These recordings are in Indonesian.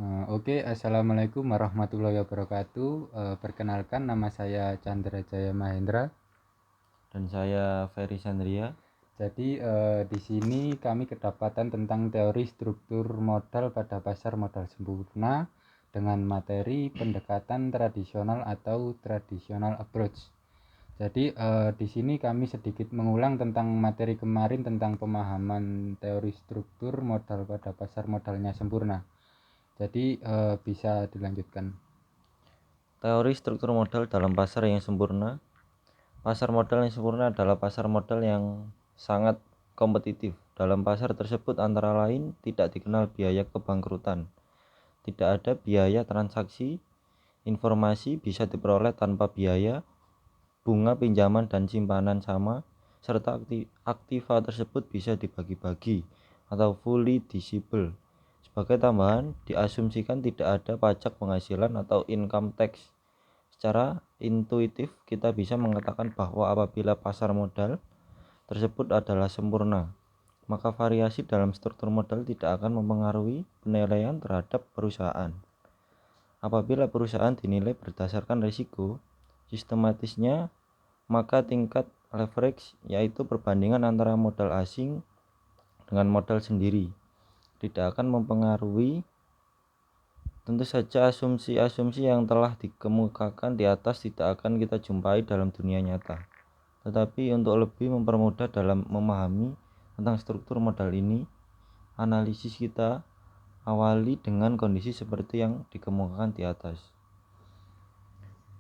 Assalamualaikum warahmatullahi wabarakatuh. Perkenalkan, nama saya Chandra Jaya Mahendra. Dan saya Ferry Sandria. Jadi di sini kami kedapatan tentang teori struktur modal pada pasar modal sempurna dengan materi pendekatan tradisional atau traditional approach. Jadi di sini kami sedikit mengulang tentang materi kemarin tentang pemahaman teori struktur modal pada pasar modalnya sempurna. Jadi bisa dilanjutkan. Teori struktur modal dalam pasar yang sempurna. Pasar modal yang sempurna adalah pasar modal yang sangat kompetitif. Dalam pasar tersebut antara lain tidak dikenal biaya kebangkrutan, tidak ada biaya transaksi, informasi bisa diperoleh tanpa biaya, bunga pinjaman dan simpanan sama, serta aktiva tersebut bisa dibagi-bagi atau fully divisible. Sebagai tambahan, diasumsikan tidak ada pajak penghasilan atau income tax. Secara intuitif, kita bisa mengatakan bahwa apabila pasar modal tersebut adalah sempurna, maka variasi dalam struktur modal tidak akan mempengaruhi penilaian terhadap perusahaan. Apabila perusahaan dinilai berdasarkan risiko sistematisnya, maka tingkat leverage, yaitu perbandingan antara modal asing dengan modal sendiri, tidak akan mempengaruhi. Tentu saja asumsi-asumsi yang telah dikemukakan di atas tidak akan kita jumpai dalam dunia nyata. Tetapi untuk lebih mempermudah dalam memahami tentang struktur modal ini, analisis kita awali dengan kondisi seperti yang dikemukakan di atas.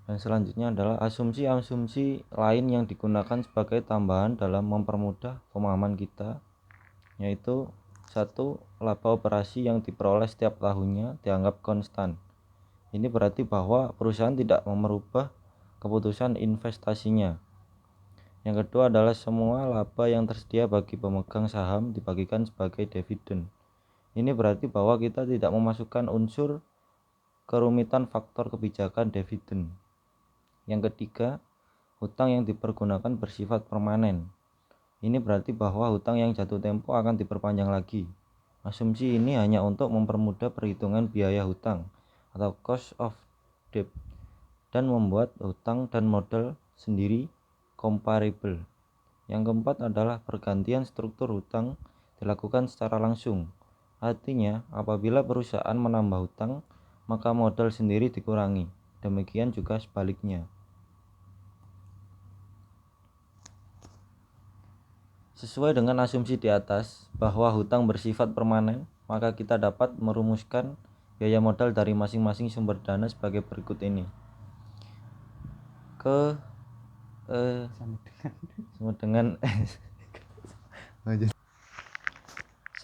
Dan selanjutnya adalah asumsi-asumsi lain yang digunakan sebagai tambahan dalam mempermudah pemahaman kita, yaitu 1. Laba operasi yang diperoleh setiap tahunnya dianggap konstan. Ini berarti bahwa perusahaan tidak merubah keputusan investasinya. Yang kedua adalah semua laba yang tersedia bagi pemegang saham dibagikan sebagai dividen. Ini berarti bahwa kita tidak memasukkan unsur kerumitan faktor kebijakan dividen. Yang ketiga, hutang yang dipergunakan bersifat permanen. Ini berarti bahwa hutang yang jatuh tempo akan diperpanjang lagi. Asumsi ini hanya untuk mempermudah perhitungan biaya hutang atau cost of debt dan membuat hutang dan modal sendiri comparable. Yang keempat adalah pergantian struktur hutang dilakukan secara langsung. Artinya, apabila perusahaan menambah hutang, maka modal sendiri dikurangi. Demikian juga sebaliknya. Sesuai dengan asumsi di atas bahwa hutang bersifat permanen, maka kita dapat merumuskan biaya modal dari masing-masing sumber dana sebagai berikut ini.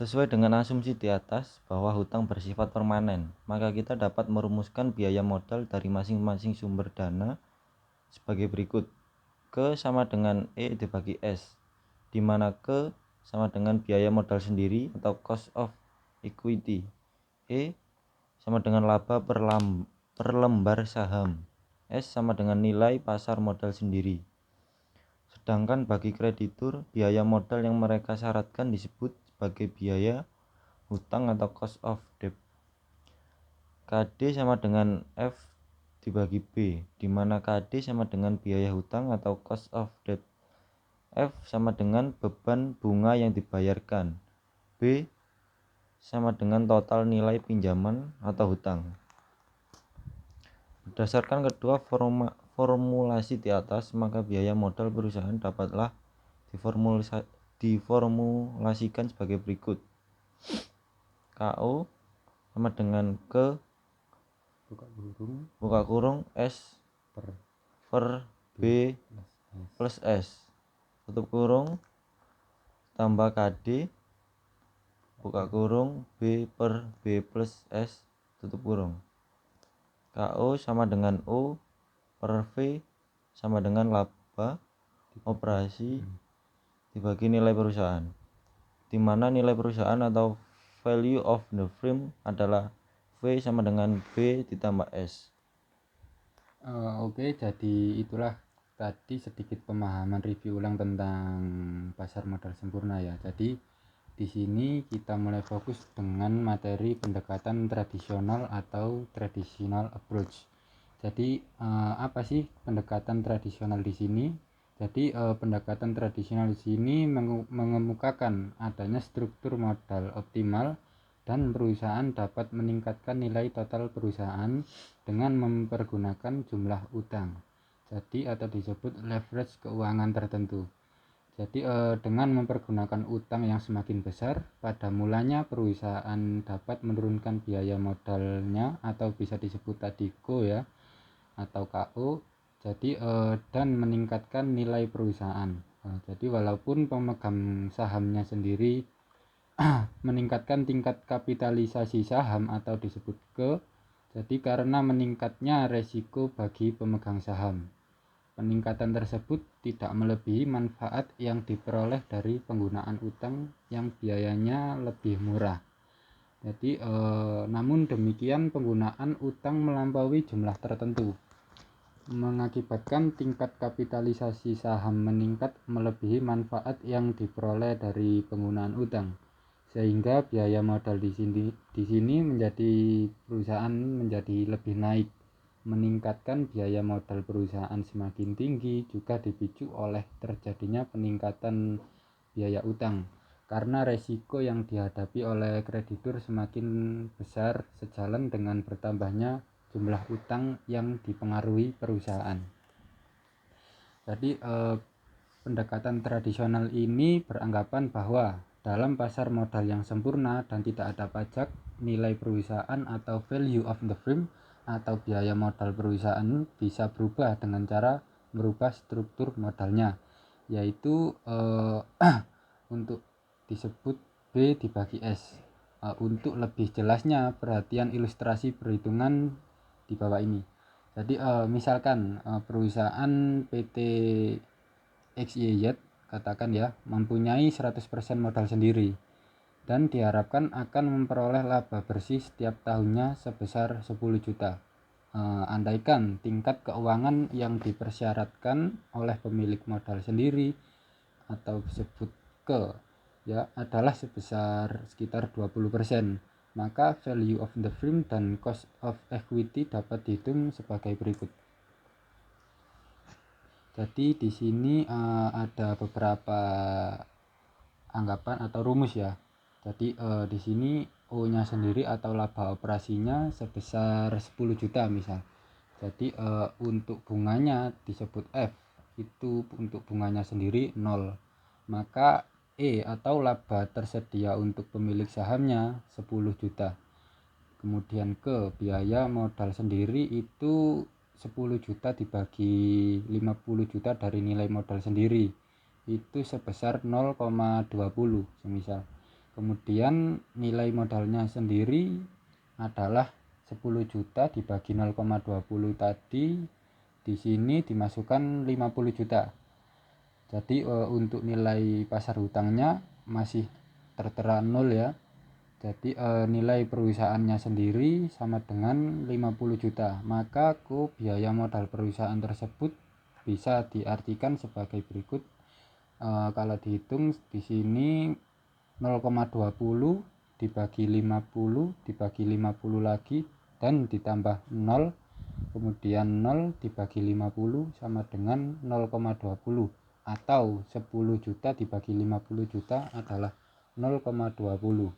Sesuai dengan asumsi di atas bahwa hutang bersifat permanen, maka kita dapat merumuskan biaya modal dari masing-masing sumber dana sebagai berikut. K sama dengan E dibagi S, di mana K sama dengan biaya modal sendiri atau cost of equity. E sama dengan laba per lembar saham. S sama dengan nilai pasar modal sendiri. Sedangkan bagi kreditur, biaya modal yang mereka syaratkan disebut sebagai biaya hutang atau cost of debt. KD sama dengan F dibagi B, di mana KD sama dengan biaya hutang atau cost of debt. F sama dengan beban bunga yang dibayarkan. B sama dengan total nilai pinjaman atau hutang. Berdasarkan kedua formulasi di atas, maka biaya modal perusahaan dapatlah diformulasikan sebagai berikut. KO sama dengan K buka kurung S per B plus S tutup kurung tambah KD buka kurung B per B plus S tutup kurung. KO sama dengan O per V sama dengan laba operasi dibagi nilai perusahaan, di mana nilai perusahaan atau value of the firm adalah V sama dengan B ditambah S. Jadi itulah tadi sedikit pemahaman review ulang tentang pasar modal sempurna ya. Jadi di sini kita mulai fokus dengan materi pendekatan tradisional atau traditional approach. Jadi apa sih pendekatan tradisional di sini? Jadi pendekatan tradisional di sini mengemukakan adanya struktur modal optimal dan perusahaan dapat meningkatkan nilai total perusahaan dengan mempergunakan jumlah utang. Jadi atau disebut leverage keuangan tertentu. Jadi dengan mempergunakan utang yang semakin besar, pada mulanya perusahaan dapat menurunkan biaya modalnya atau bisa disebut tadi KO ya atau KO. Jadi dan meningkatkan nilai perusahaan. Jadi walaupun pemegang sahamnya sendiri meningkatkan tingkat kapitalisasi saham atau disebut KE, jadi karena meningkatnya resiko bagi pemegang saham. Peningkatan tersebut tidak melebihi manfaat yang diperoleh dari penggunaan utang yang biayanya lebih murah. Jadi namun demikian penggunaan utang melampaui jumlah tertentu mengakibatkan tingkat kapitalisasi saham meningkat melebihi manfaat yang diperoleh dari penggunaan utang, sehingga biaya modal di sini menjadi perusahaan menjadi lebih naik. Meningkatkan biaya modal perusahaan semakin tinggi juga dipicu oleh terjadinya peningkatan biaya utang karena resiko yang dihadapi oleh kreditur semakin besar sejalan dengan bertambahnya jumlah utang yang dipengaruhi perusahaan. Jadi pendekatan tradisional ini beranggapan bahwa dalam pasar modal yang sempurna dan tidak ada pajak, nilai perusahaan atau value of the firm atau biaya modal perusahaan bisa berubah dengan cara merubah struktur modalnya, yaitu untuk disebut B dibagi S. Untuk lebih jelasnya perhatian ilustrasi perhitungan di bawah ini. Jadi misalkan perusahaan PT XYZ katakan ya mempunyai 100% modal sendiri dan diharapkan akan memperoleh laba bersih setiap tahunnya sebesar 10 juta. Andaikan tingkat keuangan yang dipersyaratkan oleh pemilik modal sendiri atau disebut KE ya adalah sebesar sekitar 20%, maka value of the firm dan cost of equity dapat dihitung sebagai berikut. Jadi di sini ada beberapa anggapan atau rumus ya. Jadi di sini O-nya sendiri atau laba operasinya sebesar 10 juta misal. Jadi untuk bunganya disebut F, itu untuk bunganya sendiri 0. Maka E atau laba tersedia untuk pemilik sahamnya 10 juta. Kemudian ke biaya modal sendiri itu 10 juta dibagi 50 juta dari nilai modal sendiri itu sebesar 0,20 semisal. Kemudian nilai modalnya sendiri adalah 10 juta dibagi 0,20 tadi, di sini dimasukkan 50 juta. Jadi untuk nilai pasar hutangnya masih tertera 0 ya. Jadi nilai perusahaannya sendiri sama dengan 50 juta. Maka biaya modal perusahaan tersebut bisa diartikan sebagai berikut. Kalau dihitung di sini 0,20 dibagi 50 dibagi 50 lagi dan ditambah 0, kemudian 0 dibagi 50 sama dengan 0,20 atau 10 juta dibagi 50 juta adalah 0,20.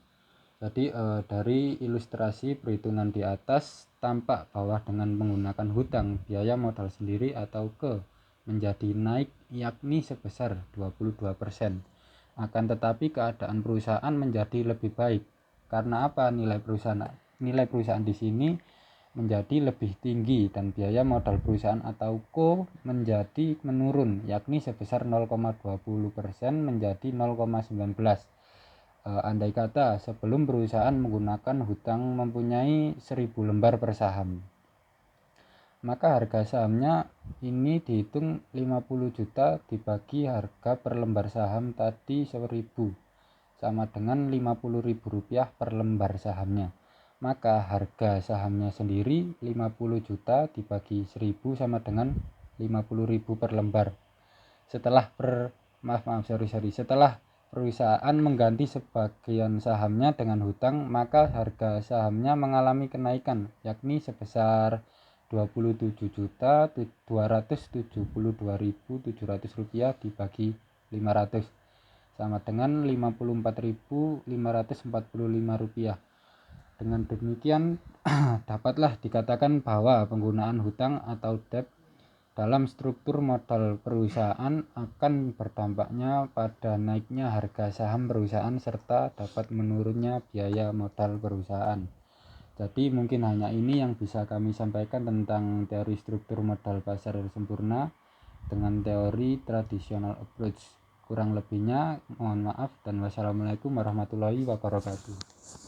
Jadi dari ilustrasi perhitungan di atas tampak bahwa dengan menggunakan hutang biaya modal sendiri atau ke menjadi naik yakni sebesar 22%. Akan tetapi keadaan perusahaan menjadi lebih baik. Karena apa? Nilai perusahaan di sini menjadi lebih tinggi dan biaya modal perusahaan atau KO menjadi menurun yakni sebesar 0,20% menjadi 0,19. Andai kata sebelum perusahaan menggunakan hutang mempunyai 1000 lembar per saham, maka harga sahamnya ini dihitung 50 juta dibagi harga per lembar saham tadi 1000 sama dengan Rp50.000 per lembar sahamnya. Maka harga sahamnya sendiri 50 juta dibagi 1000 sama dengan 50.000 per lembar. Setelah perusahaan mengganti sebagian sahamnya dengan hutang, maka harga sahamnya mengalami kenaikan, yakni sebesar Rp24.272.700 dibagi 500 sama dengan Rp54.545. Dengan demikian dapatlah dikatakan bahwa penggunaan hutang atau debt dalam struktur modal perusahaan akan berdampaknya pada naiknya harga saham perusahaan serta dapat menurunnya biaya modal perusahaan. Jadi mungkin hanya ini yang bisa kami sampaikan tentang teori struktur modal pasar sempurna dengan teori tradisional approach. Kurang lebihnya mohon maaf dan wassalamualaikum warahmatullahi wabarakatuh.